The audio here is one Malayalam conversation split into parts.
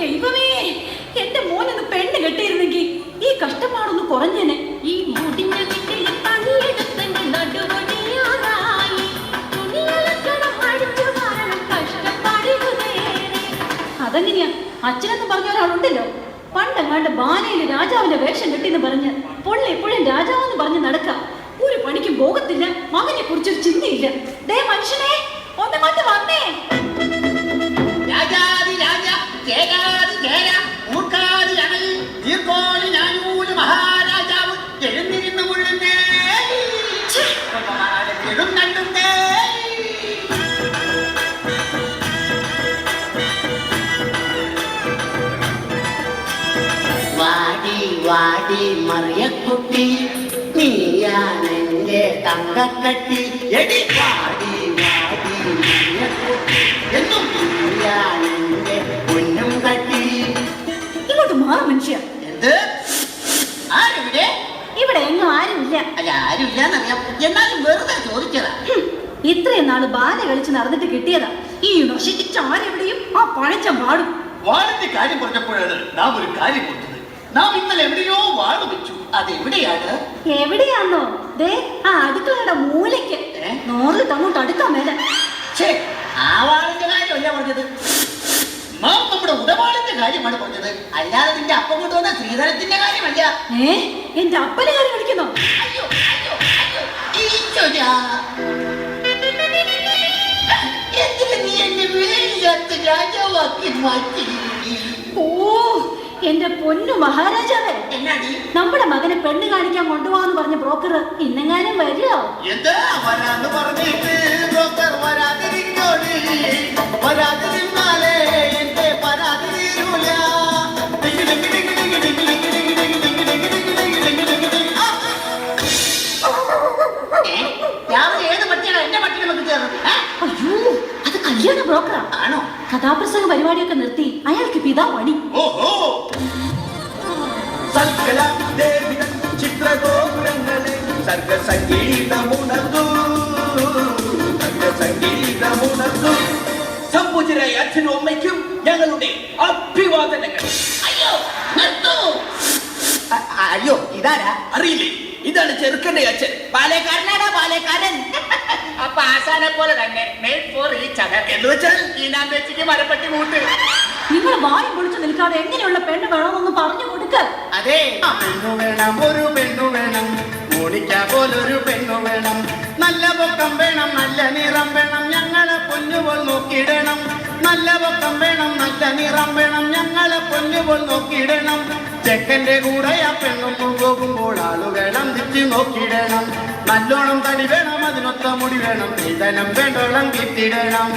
ദൈവമേ, എന്റെ മോനൊന്ന് പെണ്ണ് കെട്ടിയിരുന്നെങ്കിൽ ഈ കഷ്ടപ്പാടൊന്ന് കുറഞ്ഞേനെ. ഈ മുടിഞ്ഞ വീട്ടിൽ പണിയെടുത്തന്റെ നടുവൊടിയാറായി. തുണിയലക്കണം, അടിച്ചു വാരണം, കഷ്ടപ്പാടിടുന്നേരെ. അതെങ്ങനെയാ? അച്ഛനെന്ന് പറഞ്ഞ ഒരാളുണ്ടല്ലോ, പണ്ടങ്ങാണ്ട് ബാലയില് രാജാവിന്റെ വേഷം കെട്ടിന്ന് പറഞ്ഞ് പൊള്ളി എപ്പോഴും രാജാവെന്ന് പറഞ്ഞ് നടക്കാം. ഒരു പണിക്കും പോകത്തില്ല, മകനെ കുറിച്ചൊരു ചിന്തയില്ല. ദേ മനുഷ്യനെ, ഒന്നങ്ങോട്ട് വന്നേ. മഹാരാജാവ് എഴുന്നിരുന്നു കൊള്ളുന്നേ എഴുന്നള്ളുന്നേ. വാടി വാടി മറിയക്കുട്ടി, നീയാണെന്റെ തങ്കക്കട്ടി. എടി വാടി വാടി മറിയക്കുട്ടി, എന്നും നീയാണെന്റെ പൊന്നും കട്ടി. ഇങ്ങോട്ട് മാറും മനുഷ്യ. എന്ത്? ആരുവിടെ? ഇവിടെ എങ്ങും ആരുമില്ല. അല്ല, ആരുമില്ലെന്നറിയാം, എന്നാലും വെറുതെ ചോദിച്ചതാ. ഇത്രയും നാള് ബാല കളിച്ച് നടന്നിട്ട് കിട്ടിയതാ. ഈ നശിച്ച ആരെവിടെയും ആ പഴച്ച വാടും. വാളിന്റെ കാര്യം പറഞ്ഞപ്പോഴാണ് നാം ഒരു കാര്യം കൊടുത്തത്. നാം ഇന്നലെ എവിടെയോ വാള് വെച്ചു. അതെവിടെയാണ്? എവിടെയാണോ? ദേ ആ അടുക്കളയുടെ മൂലയ്ക്ക്. നോറിൽ അങ്ങോട്ട് അടുക്കാൻ മേല. ആ വാളിന്റെ കാര്യമല്ല പറഞ്ഞത്, നാം നമ്മുടെ ഉടവാളിന്റെ കാര്യമാണ് പറഞ്ഞത്. അല്ലാതെ നിന്റെ അപ്പം കൊണ്ടുവന്ന ശ്രീധരത്തിന്റെ കാര്യമല്ല. എന്റെ അപ്പനെ കാര്യം വിളിക്കുന്നോ? അയ്യോ അയ്യോ അയ്യോ, ഈശ്വരാ, എന്തിന് നീ എന്നെ വേലിയാത്ത രാജാവാക്കി മാറ്റി? ഓ എന്റെ പൊന്നു മഹാരാജാവേ, എന്നാടി നമ്മുടെ മകനെ പെണ്ണ് കാണിക്കാൻ കൊണ്ടുപോകാന്ന് പറഞ്ഞ ബ്രോക്കർ ഇന്നെങ്ങാനും വരുമോ? എന്താ വരാന്ന് പറഞ്ഞിട്ട് ബ്രോക്കർ വരാതിരിക്കോടി, വരാതിരുന്നാലേ എന്റെ പരാതി തീരൂല. രാവിലെ ഏത് പട്ടിയാണ് എന്റെ പട്ടിനെ നമുക്ക് ചേർന്നത്? അയ്യോ, അത് കല്യാണ ബ്രോക്കറാ. ആണോ? കഥാപ്രസംഗ പരിപാടിയൊക്കെ നിർത്തി അയാൾക്ക് പിതാ പണി. ഓഹോ, സകല ദേവികൾ ചിത്രഗോപുരങ്ങളെ സർഗസംഗീതമുണർന്നു, സർഗസംഗീതമുണർന്നു. സംപൂജ്യരായ അച്ഛനും അമ്മയ്ക്കും ഞങ്ങളുടെ അഭിവാദനങ്ങൾ. അയ്യോ നിർത്തൂ. അയ്യോ, ഇതാരാ? അറിയില്ലേ? ഇതാണ് ചെറുക്കന്റെ അച്ഛൻ. പാലേക്കാരനാടാ, പാലേക്കാരൻ. അപ്പൊ ആശാനെ പോലെ തന്നെ made for each other. എന്ന് വെച്ചാൽ ഈ നാം വെച്ചിട്ട് മരപ്പട്ടി മൂട്ട്. നിങ്ങൾ വായും പൊളിച്ചു നിൽക്കാതെ എങ്ങനെയുള്ള പെണ്ണ് വേണമെന്നൊന്ന് പറഞ്ഞു കൊടുക്ക. അതെ, പെണ്ണു വേണം, ഒരു പെണ്ണു വേണം, മോണിക്ക പോലൊരു പെണ്ണു വേണം. നല്ല പൊക്കം വേണം, നല്ല നിറം വേണം, ഞങ്ങളെ പൊന്നുപോൽ നോക്കിയിടണം. നല്ല പൊക്കം വേണം, നല്ല നിറം വേണം, ഞങ്ങളെ പൊന്നുപോൽ നോക്കിയിടണം. ചെക്കന്റെ കൂടെ ആ പെണ്ണും പോകുമ്പോൾ ആളുവേണം തിരിച്ചു നോക്കിയിടണം. നല്ലോണം തടി വേണം, അതിനൊത്ത മുടി വേണം, നിധനം വേണ്ടോളം കിട്ടിയിടണം.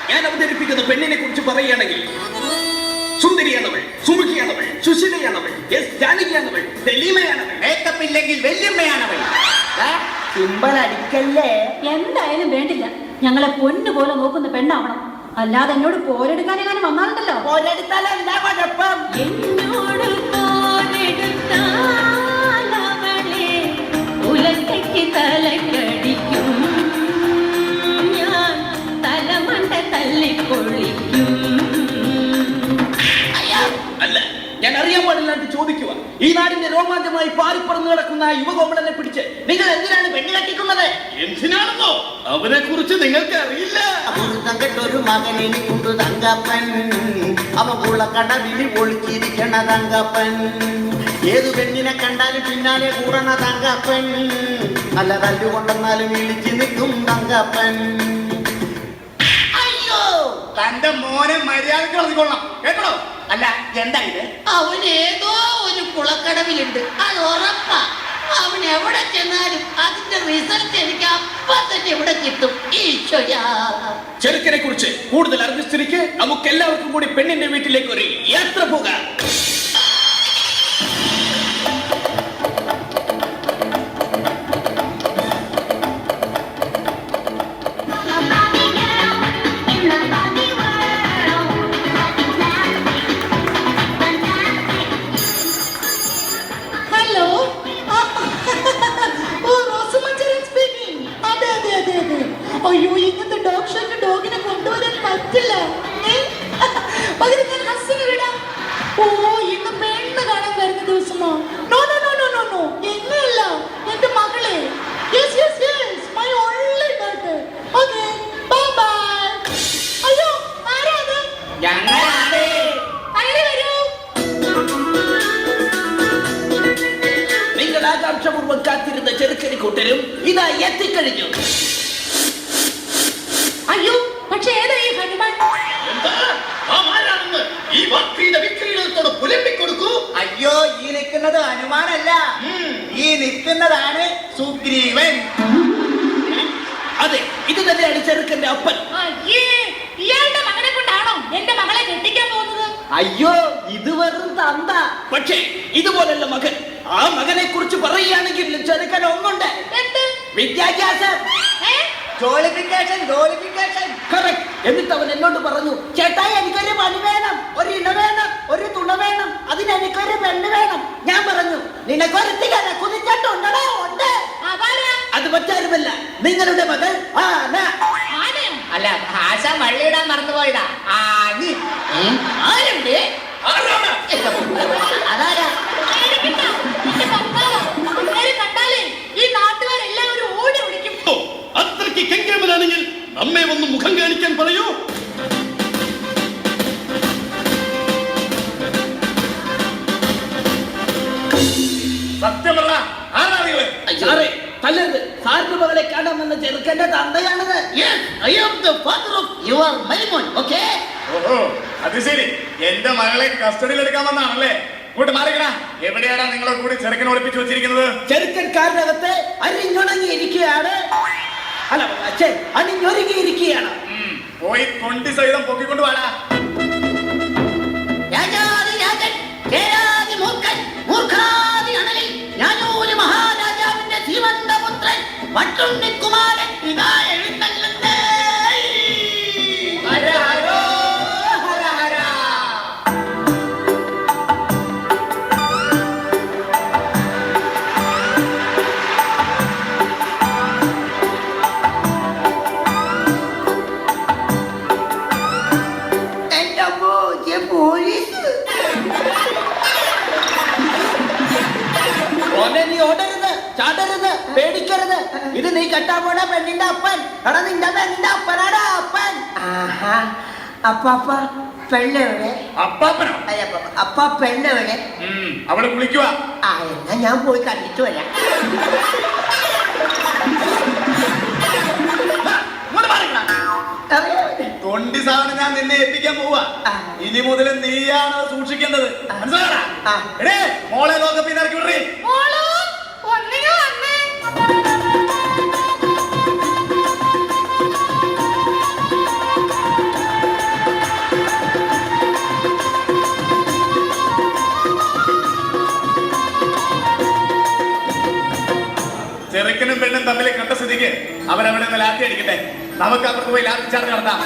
ഞാൻ അവതരിപ്പിക്കുന്ന പെണ്ണിനെ കുറിച്ച് പറയുകയാണെങ്കിൽ സുന്ദരിയാണവൾ, സുമുഖിയാണവൾ, സുശീലയാണവൾ, ജാനകിയാണവൾ, ദലീമയാണവൾ. മേക്കപ്പ് ഇല്ലെങ്കിൽ വല്യമ്മയാണവൾ. സിമ്പൽ അടിക്കല്ലേ. എന്തായാലും വേണ്ടില്ല, ഞങ്ങളെ പൊന്നു പോലെ നോക്കുന്ന പെണ്ണാവണം. അല്ലാതെ എന്നോട് പോരെടുക്കാനെങ്ങാനും വന്നാലുണ്ടല്ലോ. പോരെടുത്താലല്ല കുഴപ്പം. എന്നോട് പോരെടുത്താലവളെ ഉലക്കയ്ക്ക് തലക്കടിക്കും, ഞാൻ തലമണ്ട തല്ലിപ്പൊളിക്കും. അല്ല, ഞാൻ അറിയാൻ പാടില്ലാണ്ട് ചോദിക്കുക. ഈ നാടിന്റെ രോമാഞ്ചമായി പാറിപ്പറന്നു കിടക്കുന്ന ആ യുവകോമളനെ പിടിച്ച് നിങ്ങൾ എന്തിനാണ് പെണ്ണ് കെട്ടിക്കുന്നത്? എന്തിനാണെന്നോ അവനെ കുറിച്ച് നിങ്ങൾക്ക് അറിയില്ല. ഒരു മകൻ എനിക്കുണ്ട് തങ്കപ്പൻ, അവ കടവിൽ ഒളിച്ചിരിക്കണ തങ്കപ്പൻ. ഏതു പെണ്ണിനെ കണ്ടാലും പിന്നാലെ കൂടണ തങ്കപ്പൻ, നല്ല തല്ലുകൊണ്ടെന്നാലും വിളിച്ചു നിൽക്കും തങ്കപ്പൻ. അയ്യോ, തന്റെ മോനെ മര്യാദ കളഞ്ഞുകൊള്ളാം കേട്ടോ. അല്ല എന്താ ഇത്? അവൻ ഏതോ ഒരു കുളക്കടവിലുണ്ട്, അത് ഉറപ്പാ. അവൻ എവിടെ ചെന്നാലും അതിന്റെ റിസൾട്ട് എനിക്ക് അപ്പം തന്നെ ഇവിടെ കിട്ടും. ഈശ്വരാ, ചെറുക്കനെ കുറിച്ച് കൂടുതൽ അറിഞ്ഞ സ്ഥിതിക്ക് നമുക്ക് എല്ലാവർക്കും കൂടി പെണ്ണിന്റെ വീട്ടിലേക്ക് ഒരു യാത്ര പോകാം. അയ്യോ, ഇങ്ങനത്തെ ഡോഗ് ഷോക്ക് ഡോഗിനെ കൊണ്ടുവരാൻ പറ്റില്ല. പകരം ഞാൻ ഹസ്സിന് വിടാം. ഓ ഇന്ന് പെണ്ണ് കാണാൻ വരുന്ന ദിവസമോ? No no no no no no, എന്നെയല്ല, എന്റെ മകളെ. Yes yes yes, my only daughter. Okay, bye bye. അയ്യോ, ആരാ അത്? ഞങ്ങളാണ്. കയറി വരൂ. നിങ്ങൾ ആകാംക്ഷപൂർവ്വം കാത്തിരുന്ന ചെറുക്കരി കൂട്ടരും ഇതാ എത്തിക്കഴിഞ്ഞു. അയ്യോ, പക്ഷെ ഏതാ ഈ ഹനുമാൻ? ഈ ഭക്തിയുടെ വിക്രീഡത്തോട് പുലമ്പിക്കൊടുക്കൂ. അയ്യോ, ഈ നിൽക്കുന്നത് ഹനുമാനല്ല, ഈ നിൽക്കുന്നതാണ് സുഗ്രീവൻ. അതെ, ഇത് തന്നെയാണ് ചെറുക്കന്റെ അപ്പൻ. അയ്യേ, ഇയാളുടെ മകനെ കൊണ്ടാണോ എന്റെ മകളെ കെട്ടിക്കാൻ പോകുന്നത്? അയ്യോ, ഇത് വെറും തന്ത. പക്ഷേ ഇതുപോലുള്ള മകൻ, ആ മകനെ കുറിച്ച് പറയുകയാണെങ്കിൽ ചെറുക്കൻ ഒന്നുണ്ട്, എന്ത്? വിദ്യാഭ്യാസം. ജോലിഫിക്കേഷൻ, ജോലിഫിക്കേഷൻ. Correct. എന്നിട്ട് അവൻ എന്നോട് പറഞ്ഞു, ചേട്ടായി എനിക്കൊരു പണി വേണം, ഒരു ഇണ വേണം, ഒരു തുണ വേണം, അതിന് എനിക്കൊരു പെണ്ണ് വേണം. ഞാൻ പറഞ്ഞു, നിനക്കൊരുത്തിക്കാരെ കുതിച്ചിട്ടുണ്ടോ? ഉണ്ട്. അതാരാ? അത് മറ്റാരുമല്ല, നിങ്ങളുടെ മകൾ ആന. ആനയോ? അല്ല, ഭാഷ വള്ളിയിടാൻ മറന്നുപോയതാ. ആരുണ്ട്? ആരാണ്? അതാരാ? പേടിക്കണ്ട, എന്റെ ഭർത്താവാ. അങ്ങേരെ കണ്ടാലേ ഈ നാട്ടുകാരെല്ലാവരും ഓടി ഒളിക്കും. അത്രയ്ക്ക് കെങ്കേമനാണെങ്കിൽ നമ്മെ ഒന്ന് മുഖം കാണിക്കാൻ പറയൂ. സത്യമല്ല, ആരാ നിങ്ങള്? സാറേ, തല്ലരുത്. സാറിന്റെ മകളെ കാണാൻ വന്ന ചെറുക്കന്റെ തന്തയാണത്. I am the father of your Maimon, okay? ഓഹോ, അത് ശരി. എന്റെ മകളെ കസ്റ്റഡിയിൽ എടുക്കാൻ വന്നാണല്ലേ? ഇങ്ങോട്ട് മാറിക്കണ. എവിടെയാണ് നിങ്ങളെ കൂടി ചെറുക്കനെ ഒളിപ്പിച്ചു വെച്ചിരിക്കുന്നത്? ചെറുക്കൻ കാറിനകത്ത് അരിഞ്ഞുണങ്ങിയിരിക്കുകയാണ്. അല്ല, അച്ഛൻ അണിഞ്ഞൊരുങ്ങിയിരിക്കുകയാണ്. പോയി തൊണ്ടി സഹിതം പൊക്കിക്കൊണ്ട് വാടാ. രാജാതിരാജൻ, ജയാതിമൂർഖൻ, മൂർഖാതി അണലിൽ, ഞാനൊരു മഹാരാജാവിന്റെ ശ്രീമന്തപുത്രൻ വട്ടുണ്ണിക്കുമാരൻ ഇതാ എഴുന്നള്ളുന്നേ. ഹര ഹരോ, ഹര ഹര. എന്റെ അമ്മോ, പോലീസ്. ഓനെ നീ ഓടരുത്, ചാടരുത്, പേടിക്കരുത്. ഇത് നീ കെട്ടാൻ പോണ പെണ്ണിന്റെ അപ്പൻ. എടാ, നിന്റെ പെണ്ണിന്റെ അപ്പനാടാ അപ്പൻ. ആഹാ, അപ്പാപ്പ പെണ്ണെവിടെ? അപ്പാപ്പനോ? അല്ല, അപ്പ പെണ്ണെവിടെ? അവള് കുളിക്കുവാ. ആ, എന്നാ ഞാൻ പോയി കണ്ടിട്ട് വരാം. ഇങ്ങോട്ട് മാറിക്കടാ. തൊണ്ടി സാധനം ഞാൻ നിന്നെ എത്തിക്കാൻ പോവാ. ഇനി മുതൽ നീയാണ് സൂക്ഷിക്കേണ്ടത്, മനസ്സിലാടാ? എടേ, മോളെ ലോകപ്പിൽ നിന്ന് ഇറക്കി വിടറി. മോളു, ഒന്നിനു വന്നേ. ചെറുക്കനും പെണ്ണും തമ്മിൽ കണ്ട സ്ഥിതിക്ക് അവരവിടെ നിന്ന് ലാത്തി അടിക്കട്ടെ. നമുക്ക് അപ്പുറത്ത് പോയി ലാത്തി ചാർജ് നടത്താം.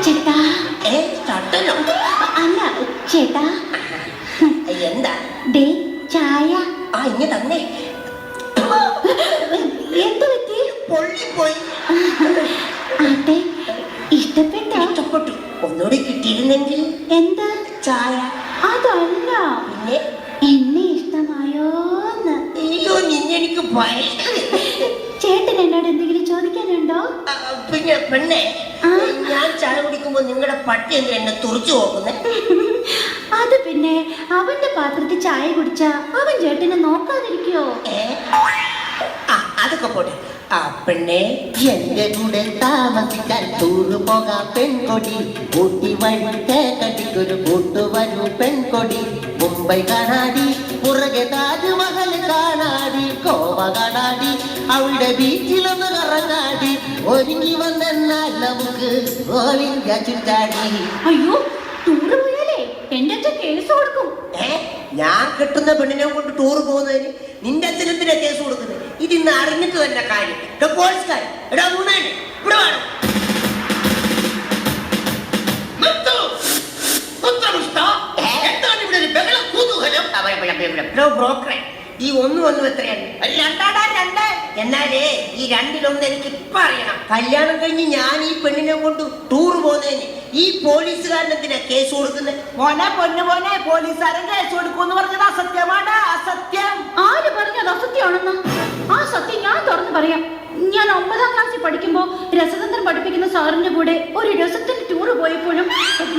ചേട്ടാ, തട്ടലോ? അല്ല ചേട്ടാ, എന്താ? ദേ ചായ. ആ, ഇങ്ങ തന്നെ. എന്ത് പറ്റി? പൊള്ളിപ്പോയി. ആട്ടെ, ഇഷ്ടപ്പെട്ടോ? ഇഷ്ടപ്പെട്ടു. ഒന്നുകൂടി കിട്ടിയിരുന്നെങ്കിൽ. എന്താ? ചായ. അതല്ല, പിന്നെ എന്നെ ഇഷ്ടമായോന്ന്. അയ്യോ, നിന്നെ എനിക്ക് ഭയങ്കര. ചേട്ടൻ എന്നോട് എന്തെങ്കിലും ചോദിക്കാനുണ്ടോ? പിന്നെ പെണ്ണെ, ഞാൻ ചായ കുടിക്കുമ്പോ നിങ്ങളുടെ പട്ടി എന്ത് എന്നെ തുറച്ചു നോക്കുന്നേ? അത് പിന്നെ അവന്റെ പാത്രത്തിൽ ചായ കുടിച്ചാ അവൻ ചേട്ടനെ നോക്കാതിരിക്കോ? അതൊക്കെ പോട്ടെ. ആ പെണ്ണെ, എന്റെ കൂടെ താമസിക്കാൻ ടൂറ് പോകാം പെൺകൊടി. ഊട്ടി വഴിക്ക് കടിക്കൊരു കൂട്ടുവരൂ പെൺകൊടി. മുംബൈ കാണാടി, പുറകെ താജ്മഹൽ കാണാടി, ഗോവ കാണാടി, അവിടെ ബീച്ചിലൊന്ന് കറങ്ങാടി. ഒരുങ്ങി വന്നാൽ നമുക്ക് ഓൾ ഇന്ത്യ ചുറ്റാടി. അയ്യോ, ടൂറ് പോയാലേ എന്റെ അച്ഛൻ കേസ് കൊടുക്കും. ഞാൻ കെട്ടുന്ന പെണ്ണിനെ കൊണ്ട് ടൂർ പോകുന്നതിന് നിന്റെ അച്ഛനെന്തിനാ കേസ് കൊടുക്കുന്നത്? ഇതിന്ന് അറിഞ്ഞിട്ട് തന്നെ കാര്യം. പോലീസുകാർ എടാ മൂന്നാണ് ഇവിടെ വേണം. എന്താണ് ഇവിടെ ഒരു ബഹളം കുതൂഹലം? ബ്രോക്കറെ ഈ ഒന്നും എത്രയാണ്? രണ്ട്. എന്നാലേ ഈ രണ്ടിലൊന്ന് എനിക്ക് ഇപ്പൊ അറിയണം. കല്യാണം കഴിഞ്ഞ് ഞാൻ ഈ പെണ്ണിനെ കൊണ്ട് ടൂർ പോകുന്നതിന് ഈ പോലീസുകാരനെന്തിനാ കേസ് കൊടുക്കുന്നത്? മോനെ പൊന്നു മോനെ, പോലീസുകാരൻ കേസ് കൊടുക്കൂന്ന് പറഞ്ഞത് അസത്യമാണ്. അസത്യം. ആര് പറഞ്ഞത് അസത്യമാണെന്ന്? ആ സത്യം ഞാൻ തുറന്നു പറയാം. ഞാൻ 9ാം ക്ലാസ്സിൽ പഠിക്കുമ്പോൾ രസതന്ത്രം പഠിപ്പിക്കുന്ന സാറിന്റെ കൂടെ ഒരു രസത്തിന്റെ ടൂർ പോയപ്പോഴും,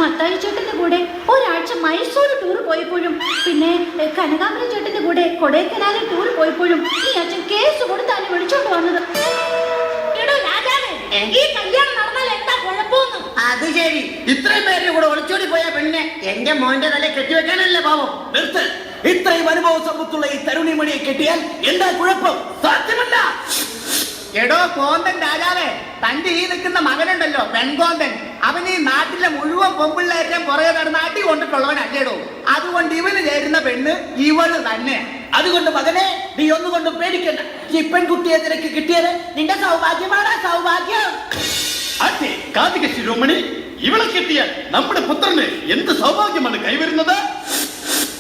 മത്തായി ചേട്ടന്റെ കൂടെ ഒരാഴ്ച മൈസൂർ ടൂർ പോയപ്പോഴും, പിന്നെ കനകാമ്പരം ചേട്ടന്റെ കൂടെ കൊടൈക്കനാലിൽ ടൂർ പോയപ്പോഴും ഈ അച്ഛൻ കേസ് കൊടുത്താണ് വിളിച്ചോണ്ട് വന്നത്. എടോ രാജാവേ, ഈ കല്യാണം നടന്നാൽ എന്താ കുഴപ്പമൊന്നും? അത് ശരി, ഇത്രയും പേരുടെ കൂടെ ഒളിച്ചോടി പോയ പെണ്ണിനെ എന്റെ മോന്റെ തല കെട്ടിവെക്കാനല്ലേ പാവം? നിർത്ത്. ഇത്രയും അനുഭവ സമ്പത്തുള്ള ഈ തരുണിമണിയെ കെട്ടിയാൽ എന്താ കുഴപ്പം? സാധ്യമല്ല. എടോ കോന്തൻ രാജാവേ, തന്റെ ഈ നിൽക്കുന്ന മകനുണ്ടല്ലോ പെൺകോന്തൻ, അവൻ ഈ നാട്ടിലെ മുഴുവൻ പെമ്പിള്ളേരുടെ പുറകെ നടന്ന് അടി കൊണ്ടിട്ടുള്ളവനല്ലേടോ. അതുകൊണ്ട് ഇവന് ചേരുന്ന പെണ്ണ് ഇവള് തന്നെ. അതുകൊണ്ട് മകനെ, നീ ഒന്നുകൊണ്ടും പേടിക്കണ്ട. ഈ പെൺകുട്ടിയെ നിനക്ക് കിട്ടിയത് നിന്റെ സൗഭാഗ്യമാണ്. സൗഭാഗ്യം. അതെ കാർത്തിക ശിരോമണി, ഇവളെ കിട്ടിയാൽ നമ്മുടെ പുത്രന് എന്ത് സൗഭാഗ്യമാണ് കൈവരുന്നത്?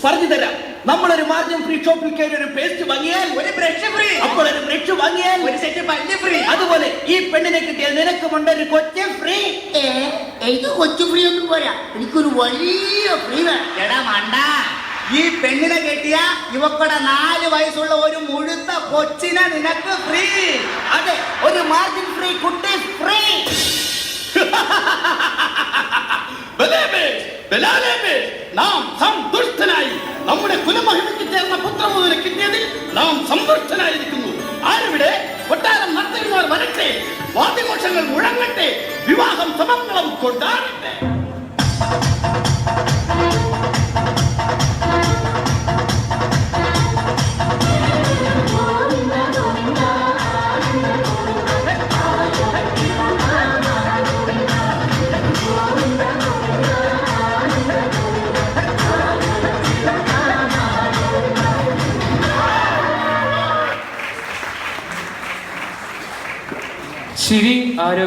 പറഞ്ഞു തരാം. നമ്മളൊരു മാർജിൻ ഫ്രീ ഷോപ്പിൽ കയറി ഒരു പേസ്റ്റ് വാങ്ങിയാൽ ഒരു ബ്രഷ് ഫ്രീ, അപ്പോൾ ഒരു ബ്രഷ് വാങ്ങിയാൽ ഒരു സെറ്റ് പല്ല് ഫ്രീ. അതുപോലെ ഈ പെണ്ണിനെ കിട്ടിയാൽ നിനക്കുമുണ്ട് ഒരു കൊച്ചു ഫ്രീ. എനിക്ക് കൊച്ചു ഫ്രീ ഒന്നും പോരാ, എനിക്കൊരു വലിയ ഫ്രീ വേണം. എടാ മണ്ട, ഈ പെണ്ണിനെ കെട്ടിയ ഇവക്കൂടെ 4 വയസ്സുള്ള ഒരു മുഴുത്ത കൊച്ചിനെ നിനക്ക് ഫ്രീ. അതെ, ഒരു മാർജിൻ ഫ്രീ കുട്ടി ഫ്രീ. നാം സന്തുഷ്ടനായി. നമ്മുടെ കുലമഹിമയ്ക്ക് ചേർന്ന പുത്രമുതലെ കിട്ടിയതിൽ നാം സന്തുഷ്ടനായിരിക്കുന്നു. ആരിവിടെ? കൊട്ടാരം നടത്തുന്നവർ വരട്ടെ, വാദ്യഘോഷങ്ങൾ മുഴങ്ങട്ടെ, വിവാഹം സമങ്ങളും കൊണ്ടാടട്ടെ. ശിരി ആരോഗ്യ